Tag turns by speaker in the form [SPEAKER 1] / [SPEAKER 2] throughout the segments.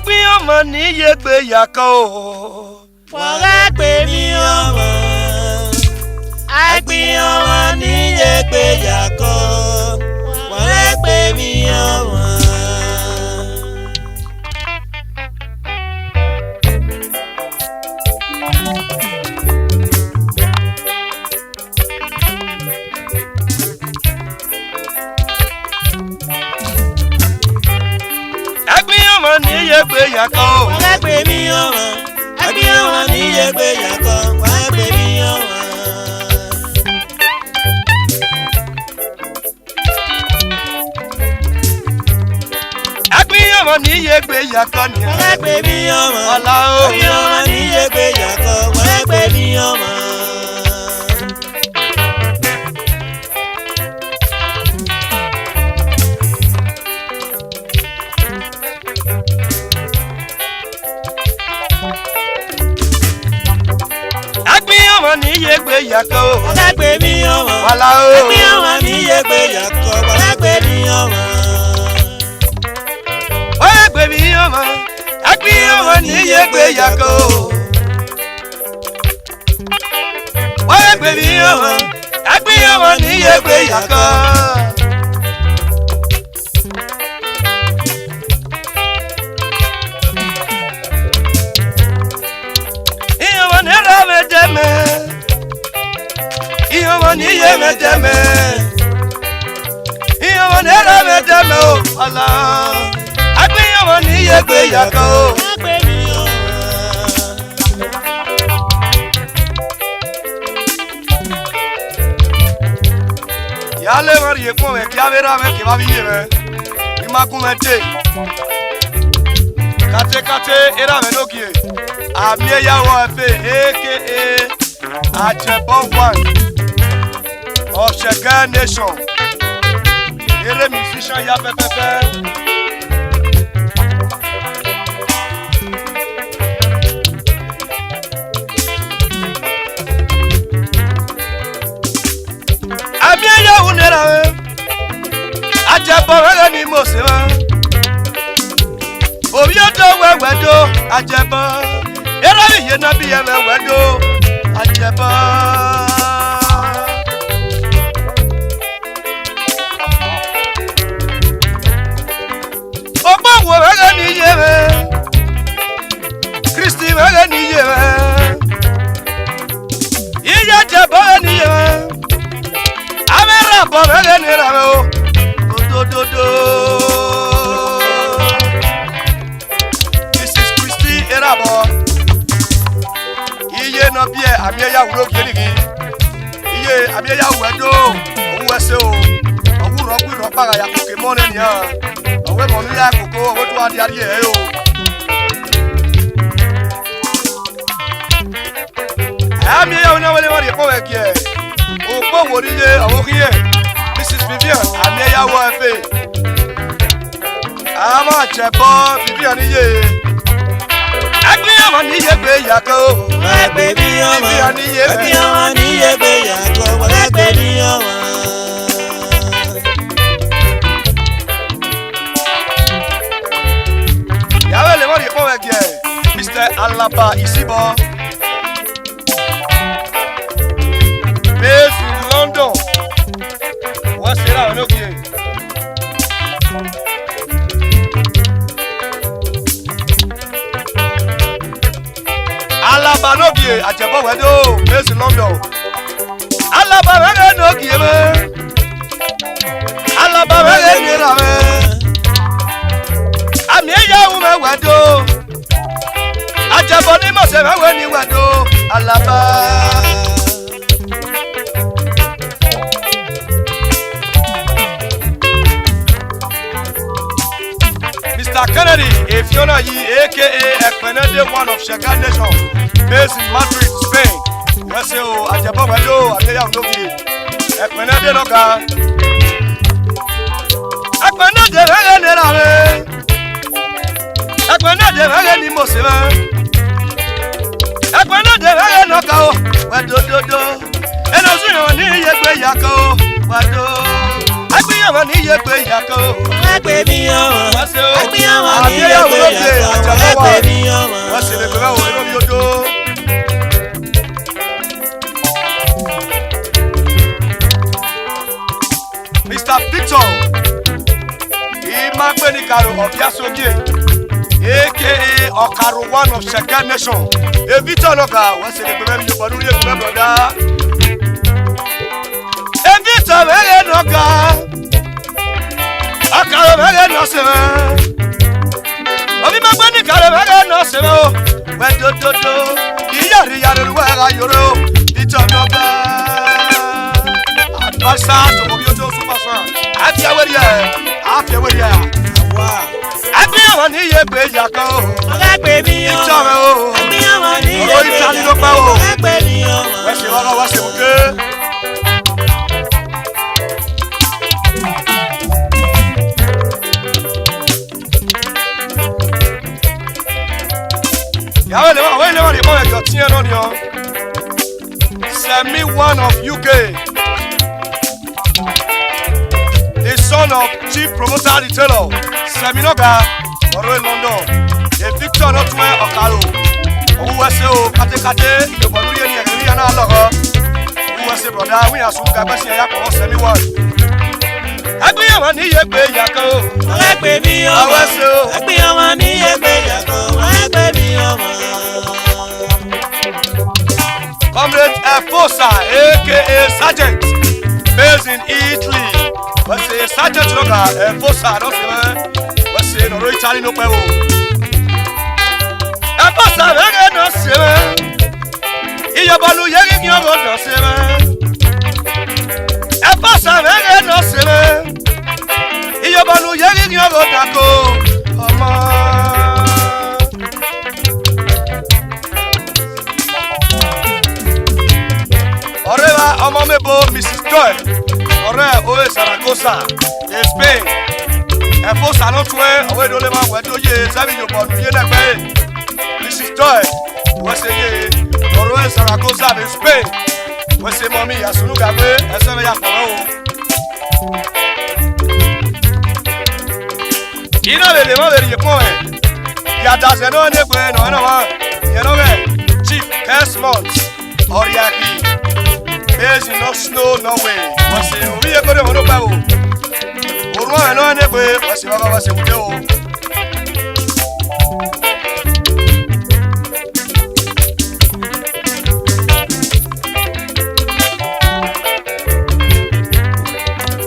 [SPEAKER 1] Ẹgbin ọmọ ní yegbe yakọ o.
[SPEAKER 2] Wọ́n rẹ́ pè mí ọmọ. Ẹgbin ọmọ ní yegbe yakọ. Wọ́n rẹ́ pè mí ọmọ.
[SPEAKER 1] Ní yegbe yakọ o.
[SPEAKER 2] Wọ́n rẹ́ pè mí ọmọ. Ẹgbin ọmọ ní yegbe yakọ. Wọ́n rẹ́ pè mí ọmọ.
[SPEAKER 1] Ẹgbin ọmọ ní yegbe yakọ ni.
[SPEAKER 2] Wọ́n rẹ́ pè mí ọmọ.
[SPEAKER 1] Ọlá o.
[SPEAKER 2] Ẹgbin ọmọ ní yegbe yakọ. Wọ́n rẹ́ pè mí ọmọ.
[SPEAKER 1] Ní yegbe yakọ o.
[SPEAKER 2] Wọ́n rẹ́ pè mí ọmọ.
[SPEAKER 1] Ọlá o.
[SPEAKER 2] Ẹgbin ọmọ ní yegbe yakọ. Wọ́n rẹ́ pè mí ọmọ.
[SPEAKER 1] Wọ́n rẹ́ pè mí ọmọ. Ẹgbin ọmọ ní yegbe yakọ o. Wọ́n rẹ́ pè mí ọmọ. Ẹgbin ọmọ ní yegbe yakọ. Ìyọ̀wọ̀ ní ra mi jẹ́ mi. Ìyọ̀wọ̀ ní yé mi jẹ́ mi. Ìyọ̀wọ̀ ní ra mi jẹ́ mi o. Ọlá. Ẹgbin ọmọ ní yegbe yakọ o.
[SPEAKER 2] Wọ́n pè mí ọmọ.
[SPEAKER 1] Yale mari ye fún ẹ kí a vera me kí bá bí yé me. Bí má kún me dé. Kate era me no kie. Àmì ẹ̀yà wọ ẹ̀fẹ̀ aka Ajẹbọ one of Shega Nation. Eré musician ya pẹ́pẹ́pẹ́. Àmì ẹ̀yà wù nira me. Ajẹbọ wẹ́rẹ́ ni mo ṣe wá. Obi odo wewedo Ajẹbọ. Era iye na bi eme wedo Ajẹbọ. Opo wo wege ni ye me. Kristi wege ni ye me. Iye Ajẹbọ ni ye me. Amera bo wege ni ra me o. Odododo. Iye no bie àmì ẹ̀yà wúro kí ẹnìkì. Iye àmì ẹ̀yà wú ẹ̀dọ́ òun wẹ̀sẹ̀ o. Òwúrọ̀ kú ìrọ̀ pàrọ̀ ya kòkè mọ́ nẹ́ni hàn. Òwe mọ̀ nílẹ̀ àkókò owó tó wá di adìyẹ ẹ̀ o. Àmì ẹ̀yà wúni wọlé wọ́n di ẹ̀kọ́ wẹ̀ kí ẹ̀. Òpó wò ní iye àwọn kí yẹ. Mrs Vivian àmì ẹ̀yà wọ ẹ̀fẹ̀. Àmọ́ Ajẹbọ Vivian níye. Ẹgbin ọmọ ní yegbe yakọ.
[SPEAKER 2] Wọ́n rẹ́ pè mí ọmọ. Ẹgbin ọmọ ní yegbe yakọ. Wọ́n rẹ́ pè mí ọmọ.
[SPEAKER 1] Yàrá lè mọ̀ ní ìpọ́n ẹ̀gẹ̀. Mr. Alaba Isibo. Based in London. Wọ́n ṣe ra àwọn olókìyè. Alaba n'ogie Ajẹbọ wedo based in London. Alaba wege n'ogie me. Alaba wege nira me. Àmì ẹ̀yà wù me wedo. Ajẹbọ ní mọ̀sẹ̀ mẹ́wẹ́ ní wedo. Alaba. Mr. Kennedy Efiona yi aka Ekpenede one of Shega Nation based in Madrid, Spain. Wọ́n ṣe o Ajẹbọ wedo àgbéyàwó lókè. Ekpenede lọ́gà. Ekpenede wẹ́rẹ́ nira me. Ekpenede wẹ́rẹ́ ni mo ṣe me. Ekpenede wẹ́rẹ́ nọ́gà o. Wẹ́dododo. Ẹnu sùn yàn ní yegbe yakọ o. Wẹ́do. Ẹgbin ọmọ ní yegbe yakọ.
[SPEAKER 2] Wọ́n rẹ́ pè mí ọmọ. Ẹgbin ọmọ ní yegbe yakọ. pè mí ọmọ.
[SPEAKER 1] Wọ́n sì lè gbẹ́mẹ́ òwe lórí odó. Mr. Victor Imagbenikaro of Yasogie aka Okaro one of Sheke Nation. A Victor Loka wọ́n sì lè gbẹ́mẹ́ mi yóò lórí ẹgbẹ́ broda. A Victor wẹ́rẹ́ nọ́ka Okaro wẹ́rẹ́ nọ́sẹ̀rẹ́. Obi Imagbenikaro wẹ́rẹ́ nọ́sẹ̀rẹ́ o. Wẹ́dododo ìyàrí wẹ́rẹ́ yòrò Victor Loka. Advasa to Obi Ojo Superstar. Àfẹ́wẹ́rẹ́ Àbí àwọn ní iye pé yàkọ́ o.
[SPEAKER 2] Ọ̀gá pè mí ọmọ.
[SPEAKER 1] Ìtọ́rẹ o.
[SPEAKER 2] Àbí àwọn ní iye pé yàkọ́. Ọ̀gá pè mí ọmọ.
[SPEAKER 1] Wẹ́sẹ̀ ọ̀rọ̀ wẹ́sẹ̀ òkè. Yàwó ilé wọn ní ìbọn ẹ̀jọ̀ tí ẹ náà ni ọ. Semi one of UK. The son of chief promoter retailer Seminoga ọ̀rọ̀ London. A Victor náà tún ẹ Okaro. Owó wẹ́sẹ̀ o kátékáté ìjọba lórí ẹni ẹ̀rí yẹn náà lọ́kọ́. Owó wẹ́sẹ̀ bọ̀dá wíyàn sùn kàgbẹ́ sí ẹ̀yà kọ̀ọ̀ Semi one. Ẹgbẹ́yàwó ní iye pé yàkọ́ o.
[SPEAKER 2] Ọ̀gá pè mí ọmọ.
[SPEAKER 1] Ọwọ́ ẹsẹ̀ o.
[SPEAKER 2] Ẹgbẹ́yàwó ní iye pé yàkọ́. Ọ̀gá pè mí ọmọ.
[SPEAKER 1] Comrade Efosa aka Sergeant based in Italy. Wọ́n ṣe Sergeant lọ́kà Efosa lọ́sẹ̀ mẹ́. Wọ́n ṣe lọ́rọ̀ Italy ló pẹ́ o. Efosa wẹ́rẹ́ náà ṣe mẹ́. Ìyọ̀bọ̀lù yẹ́rì kí ọ̀rọ̀ náà ṣe mẹ́. Efosa wẹ́rẹ́ náà ṣe mẹ́. Ìyọ̀bọ̀lù yẹ́rì kí ọ̀rọ̀ náà kó ọmọ. Ọ̀rẹ́ wa ọmọ mẹ́bọ Mrs. Joy ọ̀rẹ́ Owe Zaragoza ní Spain Efosa ló tún ẹ́ ọ̀wé ìdólé máa wẹ̀ tó yé sẹ́mi yòókù ọdún yé lẹ́gbẹ́ Mrs. Joy wọ́n ṣe yé ọ̀rẹ́ Owe Zaragoza ní Spain wọ́n ṣe mọ́ mi ìyàsùnú gàgbé ẹsẹ̀ mi yà pọ̀rọ̀ o. Iná lèlè mọ́ lèlè pọ̀ ẹ̀ yàtàṣẹ̀ náà ní pé náà wá yẹn lọ́rẹ̀ Chief Kesmont Ọ̀rìàkì. Based in Oslo, Norway. Wọ́n ṣe omi yẹ kórè wọn ló pẹ́ o. Òrùn ọ̀rẹ́ náà ní pé wọ́n ṣe wọ́n ṣe wùdé o.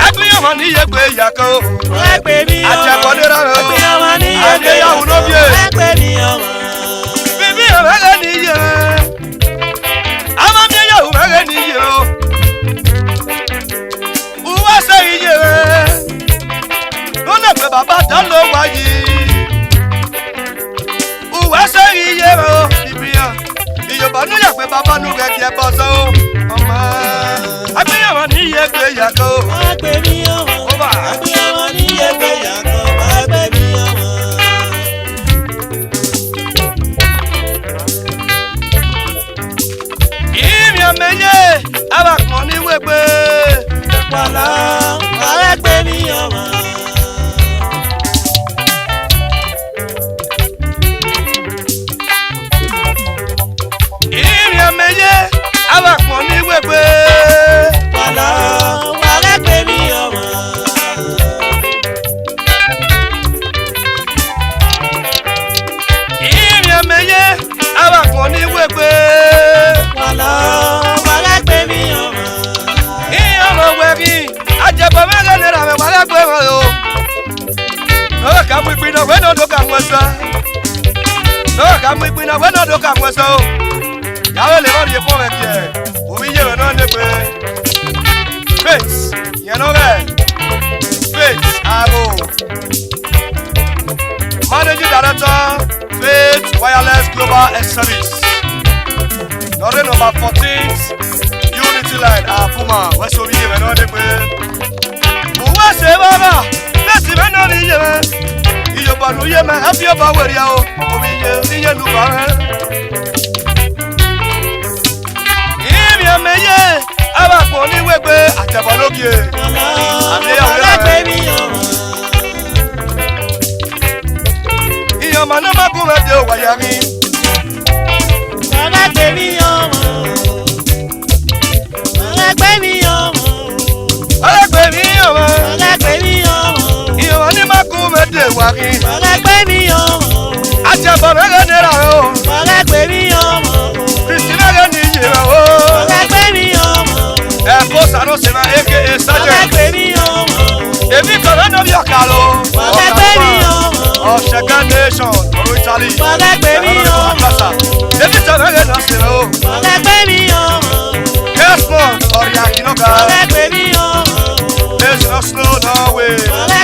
[SPEAKER 1] Ẹgbẹ́yàwó ní iye pé yàkọ́ o.
[SPEAKER 2] Ọ̀gá pè mí ọmọ.
[SPEAKER 1] Àjẹkọ̀dé rárá o.
[SPEAKER 2] Ẹgbẹ́yàwó ní iye pé
[SPEAKER 1] Adéyàwó ló bí e.
[SPEAKER 2] Ọ̀gá pè mí ọmọ.
[SPEAKER 1] Bíbí ọ̀rẹ́ ní iye. Amábíyàwó ọ̀rẹ́ ní iye o. Uwá ṣe iye rẹ̀. Lọ́nà pé bàbá dán ló wáyé. Uwá ṣe iye rẹ̀ o. Ìbíyàn. Ìyọ̀bọ̀ níyà pé bàbá nù rẹ̀ díẹ̀ bọ́ sọ́ o. Ọmọ. Agbéyàwó ní iye pé yàkọ́ o.
[SPEAKER 2] Ọ̀gá pè mí ọmọ.
[SPEAKER 1] Ọba.
[SPEAKER 2] Ẹgbẹ́yàwó ní iye pé yàkọ́. Ọ̀gá pè mí ọmọ.
[SPEAKER 1] Ìrìn àmẹ́yẹ abàkàn ní wẹ́gbẹ́.
[SPEAKER 2] Wàlá ọ̀gá pè mí ọmọ.
[SPEAKER 1] Ìrìn àmẹ́yẹ abàkàn ní wẹ́gbẹ́.
[SPEAKER 2] Wàlá ọ̀gá pè mí ọmọ.
[SPEAKER 1] Ìrìn àmẹ́yẹ abàkàn ní wẹ́gbẹ́.
[SPEAKER 2] Wàlá ọ̀gá pè mí ọmọ.
[SPEAKER 1] Ìyẹn ọmọ wẹ̀rí àjẹbọ mẹ́rin náírà mẹ́ wàlá gbé wọn o. Lọ́wọ́ ká mú ìpinnu ọ̀wẹ́ náà ló kà wọ́n sọ. Lọ́wọ́ ká mú ìpinnu ọ̀wẹ́ náà ló kà wọ́n sọ o. Yàrá lè wọ́n ní fún rẹ̀ kí ẹ̀. Òbí yé rẹ̀ náà ní pé Faith yẹn náà rẹ̀ Faith Aro. Managing Director Faith Wireless Global Service. Lọ́rẹ́ nọ́mbà 14 Unity Line Àfúmà West Omi yé rẹ̀ náà ní pé òwò ṣe bàbà fèsì mẹ́ náà ní yé rẹ̀. Ìyọ̀bọ̀ ló yé mẹ́ ẹbí ọba wẹ̀rí ya o. Omi yé iye lù bá rẹ̀. Ìrìn àmẹ́yẹ abàpọ̀ oníwègbè àjẹbọ̀ lókè.
[SPEAKER 2] Ọ̀gá pè mí ọmọ.
[SPEAKER 1] Ìyọ̀mọ̀ náà makume de wayari.
[SPEAKER 2] Ọ̀rẹ́ pè mí ọmọ. Ọ̀rẹ́ pè mí ọmọ.
[SPEAKER 1] Ọ̀rẹ́ pè mí ọmọ.
[SPEAKER 2] Ọ̀rẹ́ pè mí ọmọ.
[SPEAKER 1] Ìwọ ní makume de wari.
[SPEAKER 2] Ọ̀rẹ́ pè mí ọmọ.
[SPEAKER 1] Àjẹbọ mẹ́rẹ̀ nira o.
[SPEAKER 2] Ọ̀rẹ́ pè mí ọmọ.
[SPEAKER 1] Kristi mẹ́rẹ̀ ní ìyẹ̀rẹ̀ o.
[SPEAKER 2] Ọ̀rẹ́ pè mí ọmọ.
[SPEAKER 1] Ẹ̀fọ́ sànú sinmi aka Sajẹ.
[SPEAKER 2] Ọ̀rẹ́ pè mí ọmọ.
[SPEAKER 1] Èmi kan lọ́nà bí ọ̀kà lọ.
[SPEAKER 2] Ọ̀rẹ́ pè mí ọmọ.
[SPEAKER 1] Ọ̀ṣẹ̀gá nation ọ̀rọ̀ Italy.
[SPEAKER 2] Ọ̀rẹ́ pè mí ọmọ.
[SPEAKER 1] Èmi kan mẹ́rẹ̀ náà sinmi o.
[SPEAKER 2] Ọ̀rẹ́ pè mí ọmọ.
[SPEAKER 1] Kẹ́sìmọ̀ ọ̀rẹ́ àkínọ́gà.
[SPEAKER 2] Ọ̀rẹ́ pè mí ọmọ.
[SPEAKER 1] There's no snow no way.
[SPEAKER 2] Ọ̀rẹ́